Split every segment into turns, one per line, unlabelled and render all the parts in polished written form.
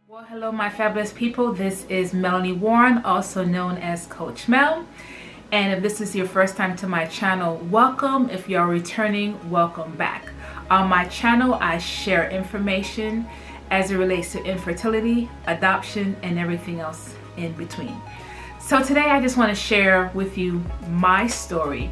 Well, hello, my fabulous people. This is Melanie Warren, also known as Coach Mel. And if this is your first time to my channel, welcome. If you're returning, welcome back. On my channel, I share information as it relates to infertility, adoption, and everything else in between. So today I just want to share with you my story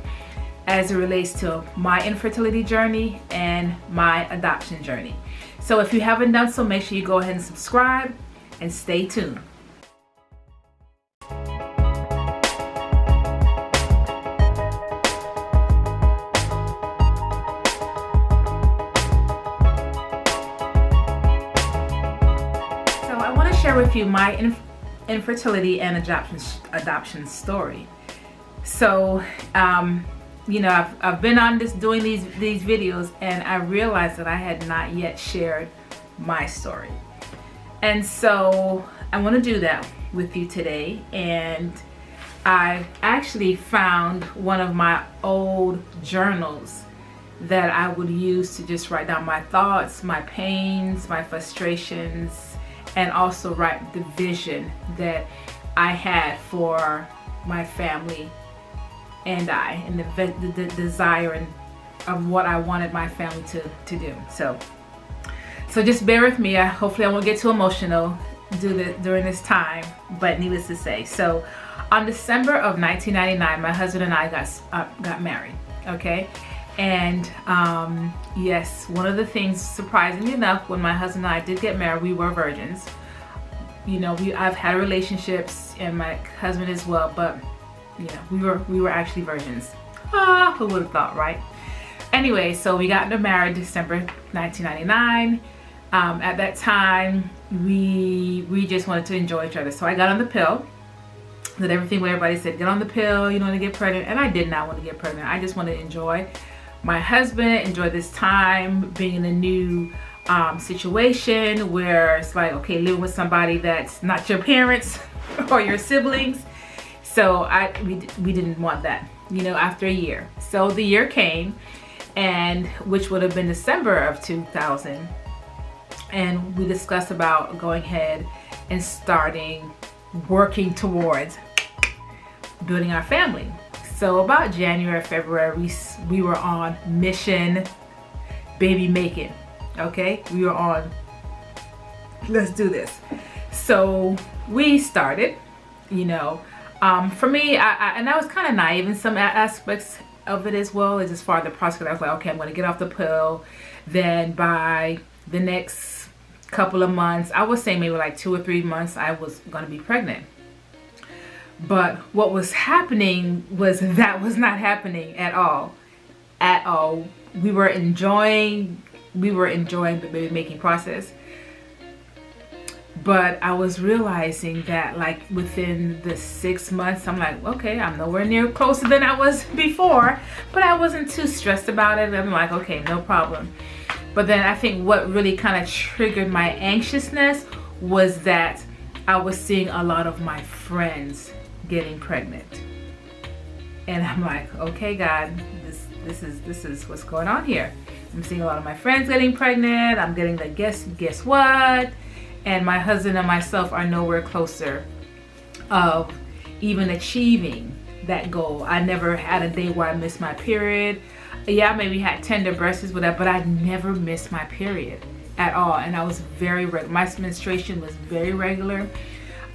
as it relates to my infertility journey and my adoption journey. So if you haven't done so, make sure you go ahead and subscribe and stay tuned. So I want to share with you my infertility and adoption story. So I've been on this doing these videos, and I realized that I had not yet shared my story. And so I want to do that with you today. And I actually found one of my old journals that I would use to just write down my thoughts, my pains, my frustrations, and also write the vision that I had for my family and the desire of what I wanted my family to do. So just bear with me. Hopefully I won't get too emotional during this time, but needless to say. So on December of 1999, my husband and I got married, okay? And yes, one of the things, surprisingly enough, when my husband and I did get married, we were virgins. I've had relationships, and my husband as well, but we were actually virgins. Who would have thought, right? Anyway, so we got married December 1999. At that time, we just wanted to enjoy each other. So I got on the pill. Did everything what everybody said. Get on the pill. You don't want to get pregnant. And I did not want to get pregnant. I just wanted to enjoy my husband, enjoy this time, being in a new situation where it's like, okay, living with somebody that's not your parents or your siblings. So we didn't want that, after a year. So the year came, and which would have been December of 2000. And we discussed about going ahead and starting working towards building our family. So about January, February, we were on mission baby making. Okay, we were on, let's do this. So we started, for me, and I was kind of naive in some aspects of it as well, as far as the process. I was like, okay, I'm going to get off the pill. Then by the next couple of months, I would say maybe like 2 or 3 months, I was going to be pregnant. But what was happening was that was not happening at all. At all. We were enjoying the baby making process. But I was realizing that like within the 6 months, I'm like, okay, I'm nowhere near closer than I was before, but I wasn't too stressed about it. I'm like, okay, no problem. But then I think what really kind of triggered my anxiousness was that I was seeing a lot of my friends getting pregnant. And I'm like, okay, God, this is what's going on here. I'm seeing a lot of my friends getting pregnant. I'm getting the guess what? And my husband and myself are nowhere closer of even achieving that goal. I never had a day where I missed my period. Yeah, I maybe had tender breasts, whatever, but I never missed my period at all. And I was very regular. My menstruation was very regular.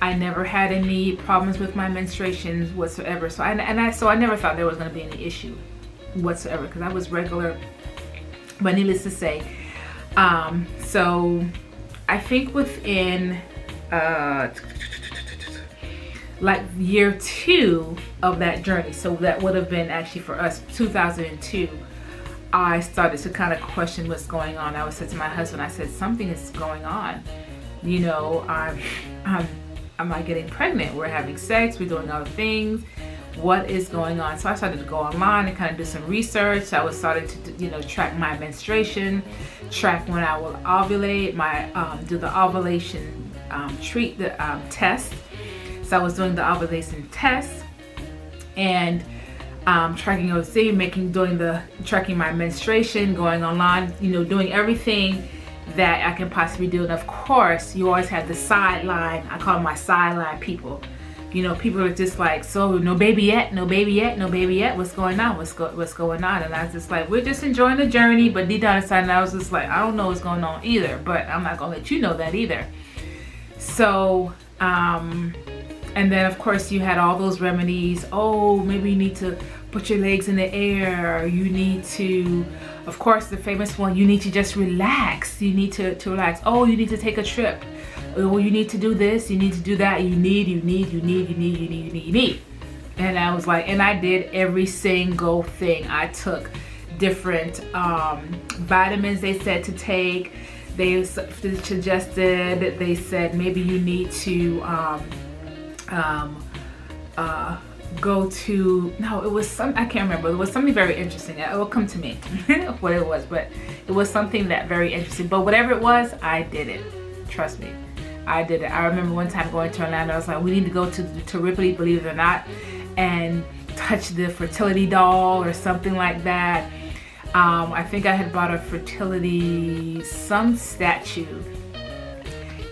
I never had any problems with my menstruations whatsoever. So I never thought there was going to be any issue whatsoever, because I was regular. But needless to say, so I think within like year 2 of that journey, so that would have been actually for us 2002, I started to kind of question what's going on. I said to my husband, I said, something is going on. I'm not getting pregnant. We're having sex, we're doing other things. What is going on? So I started to go online and kind of do some research. I was starting to track my menstruation, track when I will ovulate, do the ovulation test. So I was doing the ovulation test and tracking OC, tracking my menstruation, going online, doing everything that I can possibly do. And of course, you always have the sideline. I call them my sideline people. You know, people are just like, so no baby yet, no baby yet, no baby yet. What's going on? What's going on? And I was just like, we're just enjoying the journey. But deep down inside, and I was just like, I don't know what's going on either. But I'm not gonna let you know that either. So, and then of course you had all those remedies. Oh, maybe you need to put your legs in the air. You need to, of course, the famous one, you need to just relax. You need to relax. Oh, you need to take a trip. Oh, you need to do this. You need to do that. You need. And I was like, and I did every single thing. I took different vitamins they said to take. They suggested, they said maybe you need to go to, no, it was some, I can't remember. It was something very interesting. It will come to me what it was, but it was something that very interesting. But whatever it was, I did it. Trust me, I did it. I remember one time going to Orlando. I was like, we need to go to Ripley, believe it or not, and touch the fertility doll or something like that. I think I had bought a fertility, some statue,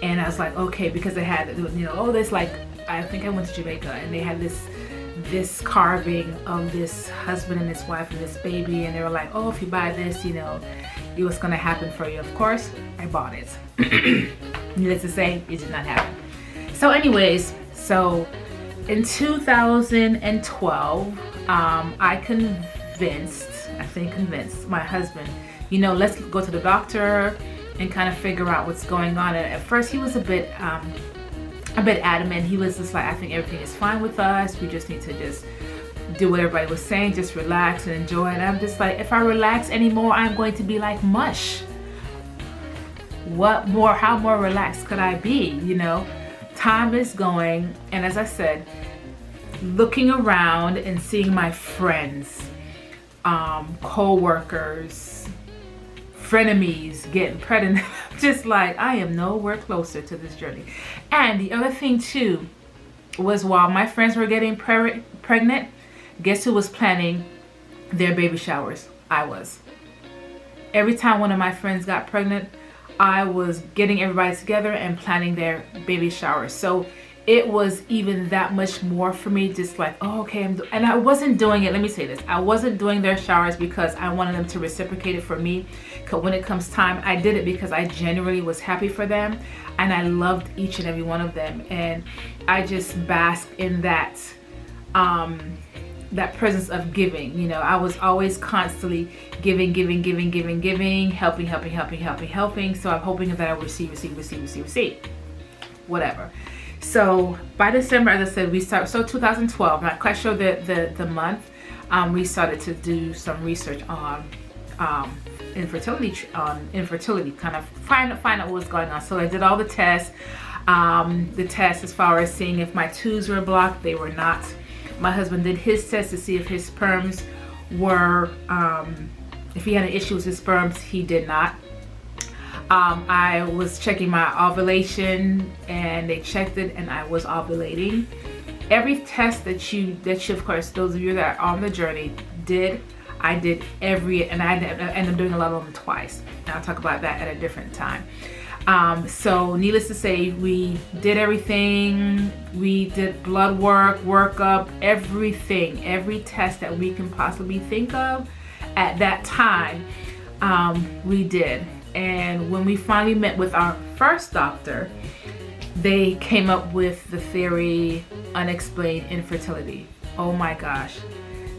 and I was like, okay, because they had, you know, oh, this, like, I think I went to Jamaica, and they had this carving of this husband and his wife and this baby, and they were like, oh, if you buy this, you know, what's gonna happen for you. Of course, I bought it. Needless to say, it did not happen. So anyways, so in 2012, I convinced my husband, you know, let's go to the doctor and kind of figure out what's going on. And at first he was a bit adamant. He was just like, I think everything is fine with us. We just need to just do what everybody was saying, just relax and enjoy. And I'm just like, if I relax anymore, I'm going to be like mush. What more, how more relaxed could I be? You know, time is going. And as I said, looking around and seeing my friends, co-workers, frenemies getting pregnant, just like, I am nowhere closer to this journey. And the other thing too was, while my friends were getting pregnant, guess who was planning their baby showers? I was. Every time one of my friends got pregnant, I was getting everybody together and planning their baby showers. So it was even that much more for me, just like, oh, okay, and I wasn't doing it, let me say this, I wasn't doing their showers because I wanted them to reciprocate it for me. Because when it comes time, I did it because I genuinely was happy for them, and I loved each and every one of them, and I just basked in that that presence of giving. You know, I was always constantly giving, helping. So I'm hoping that I will receive, whatever. So by December, as I said, we start. So 2012, not quite sure the month. We started to do some research on infertility, kind of find out what was going on. So I did all the tests. The tests as far as seeing if my tubes were blocked, they were not. My husband did his test to see if his sperms were, if he had an issue with his sperms. He did not. I was checking my ovulation, and they checked it, and I was ovulating. Every test that you, of course, those of you that are on the journey did, I did every, and I ended up doing a lot of them twice. And I'll talk about that at a different time. So needless to say, we did everything. We did blood work, workup, everything, every test that we can possibly think of at that time, we did. And when we finally met with our first doctor, they came up with the theory, unexplained infertility. Oh my gosh.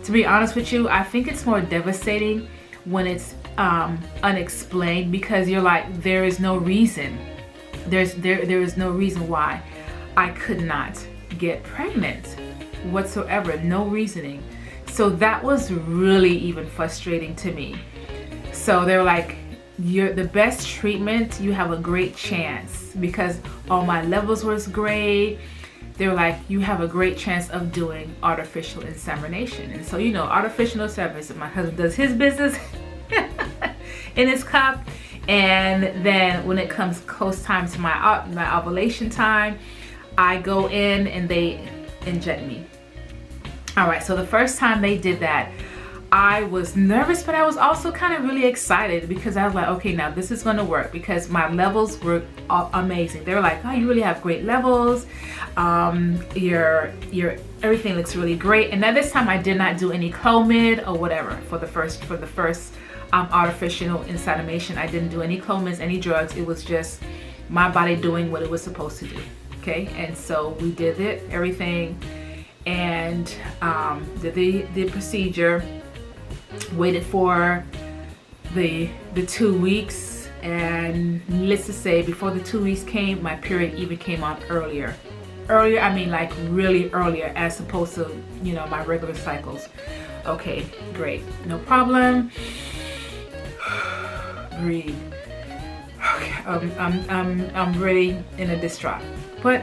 To be honest with you, I think it's more devastating when it's unexplained, because you're like, there is no reason. There is no reason why I could not get pregnant whatsoever. No reasoning. So that was really even frustrating to me. So they were like, you're the best treatment, you have a great chance, because all my levels was great. They were like, you have a great chance of doing artificial insemination. And so, you know, artificial insemination, my husband does his business in his cup, and then when it comes close time to my ovulation time, I go in and they inject me. All right, so the first time they did that, I was nervous, but I was also kind of really excited because I was like, okay, now this is going to work, because my levels were amazing. They were like, oh, you really have great levels. Your everything looks really great. And then this time I did not do any Clomid or whatever for the first artificial insemination. I didn't do any Clomids, any drugs. It was just my body doing what it was supposed to do. Okay, and so we did it, everything, and did the procedure. Waited for the 2 weeks, and needless to say, before the 2 weeks came, my period even came on earlier. I mean like really earlier, as opposed to, you know, my regular cycles. Okay, great, no problem. Breathe. Okay, I'm really in a distraught, but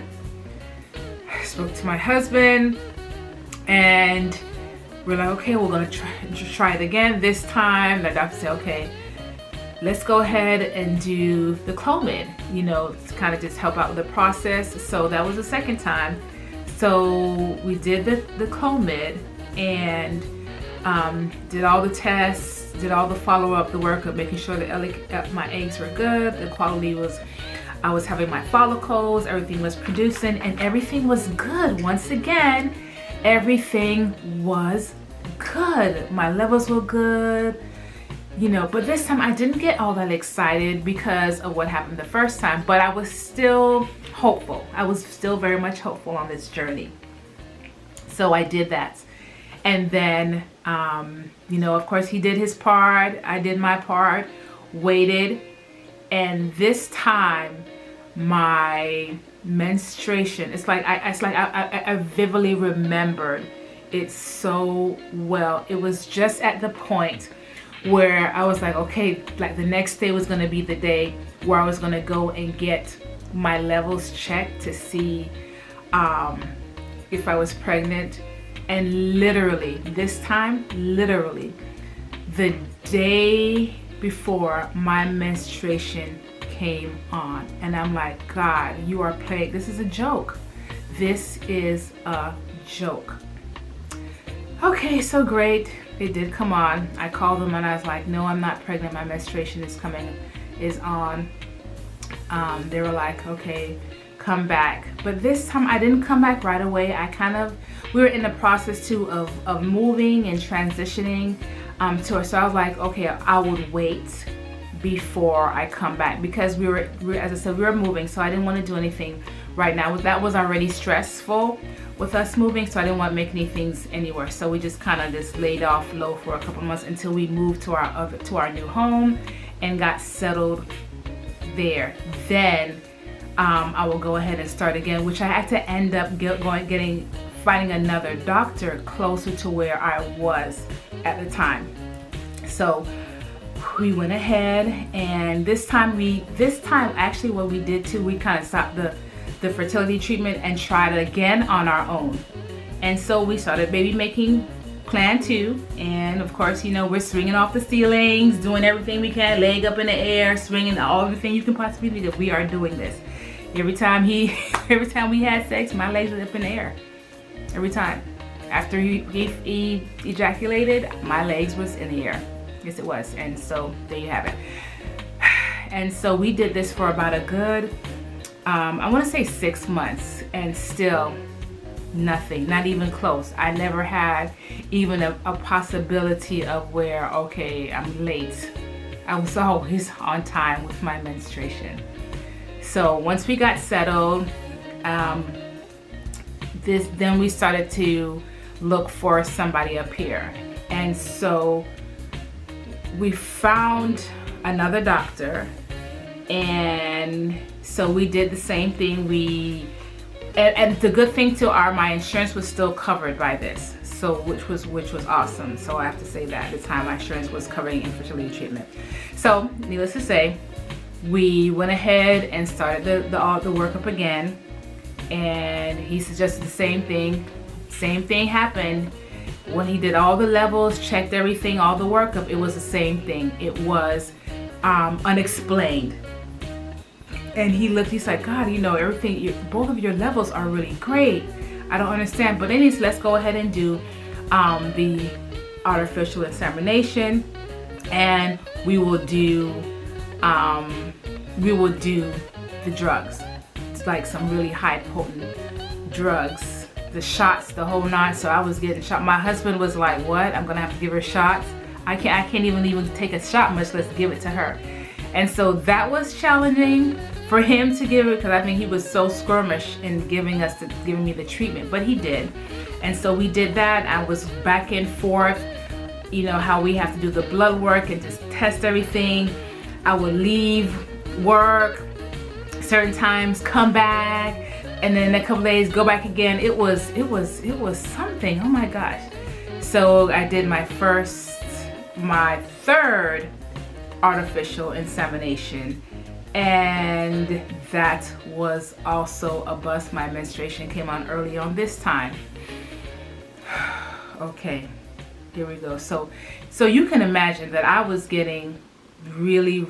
I spoke to my husband, and we're like, okay, we're gonna try it again. This time, the doctor said, okay, let's go ahead and do the Clomid, you know, to kind of just help out with the process. So that was the second time. So we did the Clomid, and did all the tests, did all the follow-up, the work of making sure that my eggs were good, the quality was, I was having my follicles, everything was producing, and everything was good. Once again, everything was good. My levels were good, you know, but this time I didn't get all that excited because of what happened the first time, but I was still hopeful. I was still very much hopeful on this journey. So I did that. And then, you know, of course he did his part, I did my part, waited, and this time my menstruation, it's like I vividly remembered it so well. It was just at the point where I was like, okay, like the next day was going to be the day where I was going to go and get my levels checked to see if I was pregnant. And literally this time, literally the day before my menstruation came on, and I'm like, God, you are playing. This is a joke. This is a joke. Okay, so great. It did come on. I called them and I was like, no, I'm not pregnant. My menstruation is on. They were like, okay, come back. But this time I didn't come back right away. We were in the process too of moving and transitioning to her. So I was like, okay, I would wait before I come back, because we were, as I said, we were moving, so I didn't want to do anything right now. That was already stressful with us moving, so I didn't want to make any things anywhere. So we just kind of just laid off low for a couple of months until we moved to our new home and got settled there. Then I will go ahead and start again, which I had to end up finding another doctor closer to where I was at the time. So we went ahead, and this time actually what we did too, we kind of stopped the fertility treatment and tried it again on our own. And so we started baby making plan 2, and of course, you know, we're swinging off the ceilings, doing everything we can, leg up in the air, swinging everything you can possibly do. We are doing this. Every time we had sex, my legs were up in the air. Every time. After he ejaculated, my legs was in the air. Yes, it was. And so there you have it. And so we did this for about a good, I want to say 6 months, and still nothing, not even close. I never had even a possibility of where, okay, I'm late. I was always on time with my menstruation. So once we got settled, then we started to look for somebody up here. And so we found another doctor, and so we did the same thing. And the good thing too, my insurance was still covered by this, so which was awesome. So I have to say that at the time my insurance was covering infertility treatment. So needless to say, we went ahead and started the workup again, and he suggested the same thing. Same thing happened. When he did all the levels, checked everything, all the workup, it was the same thing. It was unexplained. And he looked, he's like, God, you know, everything, both of your levels are really great. I don't understand. But anyways, let's go ahead and do the artificial insemination, and we will do the drugs. It's like some really high potent drugs, the shots, the whole nine. So I was getting shot. My husband was like, "What? I'm gonna have to give her shots? I can't even take a shot, much less give it to her." And so that was challenging for him to give it, because I think he was so skirmish in giving me the treatment, but he did. And so we did that. I was back and forth, you know, how we have to do the blood work and just test everything. I would leave work certain times, come back, and then in a couple days go back again. It was something. Oh my gosh. So I did my third artificial insemination, and that was also a bust. My menstruation came on early on this time. Okay, here we go. So you can imagine that I was getting really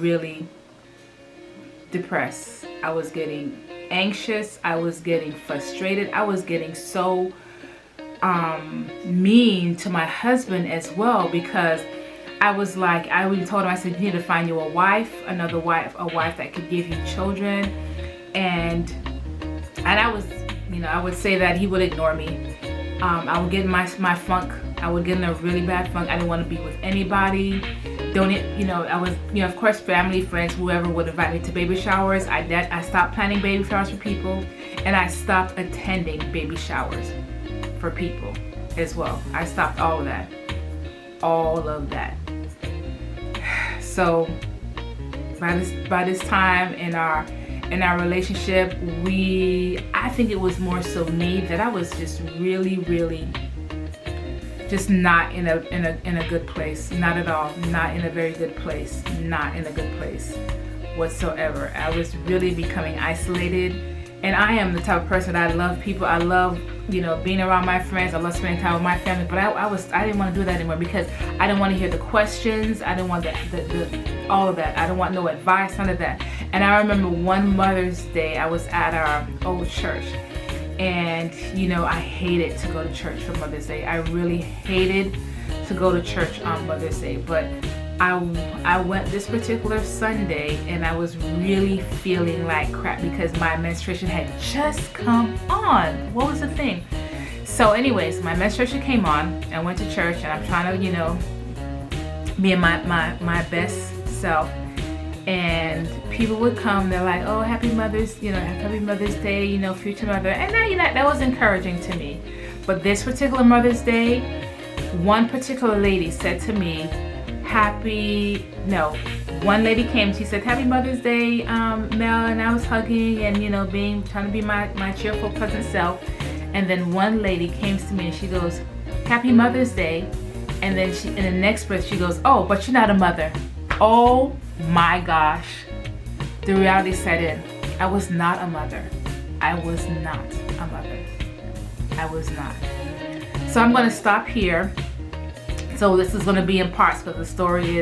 depressed. I was getting anxious. I was getting frustrated. I was getting so mean to my husband as well, because I was like, I even told him, I said, you need to find you a wife, a wife that could give you children. And I was, you know, I would say that he would ignore me. I would get in my funk. I would get in a really bad funk. I didn't want to be with anybody. I was, you know, of course, family, friends, whoever would invite me to baby showers. I stopped planning baby showers for people, and I stopped attending baby showers for people as well. I stopped all of that. So by this time in our relationship, I think it was more so me, that I was just really just not in a good place. Not at all. Not in a very good place. Not in a good place whatsoever. I was really becoming isolated. And I am the type of person that I love people. I love, you know, being around my friends. I love spending time with my family. But I didn't want to do that anymore, because I didn't want to hear the questions. I didn't want all of that. I didn't want no advice, none of that. And I remember one Mother's Day, I was at our old church. And, you know, I hated to go to church for Mother's Day. I really hated to go to church on Mother's Day. But I went this particular Sunday, and I was really feeling like crap because my menstruation had just come on. What was the thing? So anyways, my menstruation came on. I went to church, and I'm trying to, you know, be in my best self. And people would come, they're like, "Oh, happy Mother's Day, you know, future mother." And that, you know, that was encouraging to me. But this particular Mother's Day, one particular lady said to me, one lady came, she said, "Happy Mother's Day, Mel," and I was hugging and, you know, trying to be my cheerful, pleasant self. And then one lady came to me and she goes, "Happy Mother's Day," and then in the next breath she goes, "Oh, but you're not a mother." Oh my gosh, the reality set in. I was not a mother. I was not a mother. I was not. So I'm going to stop here. So this is going to be in parts, because the story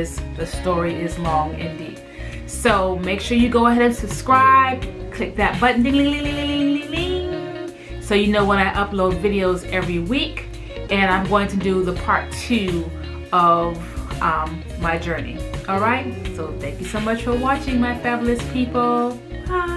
is long indeed. So make sure you go ahead and subscribe. Click that button, ding, ding, ding, ding, ding, ding, ding, so you know when I upload videos every week. And I'm going to do the part 2 of my journey. All right. So thank you so much for watching, my fabulous people. Bye.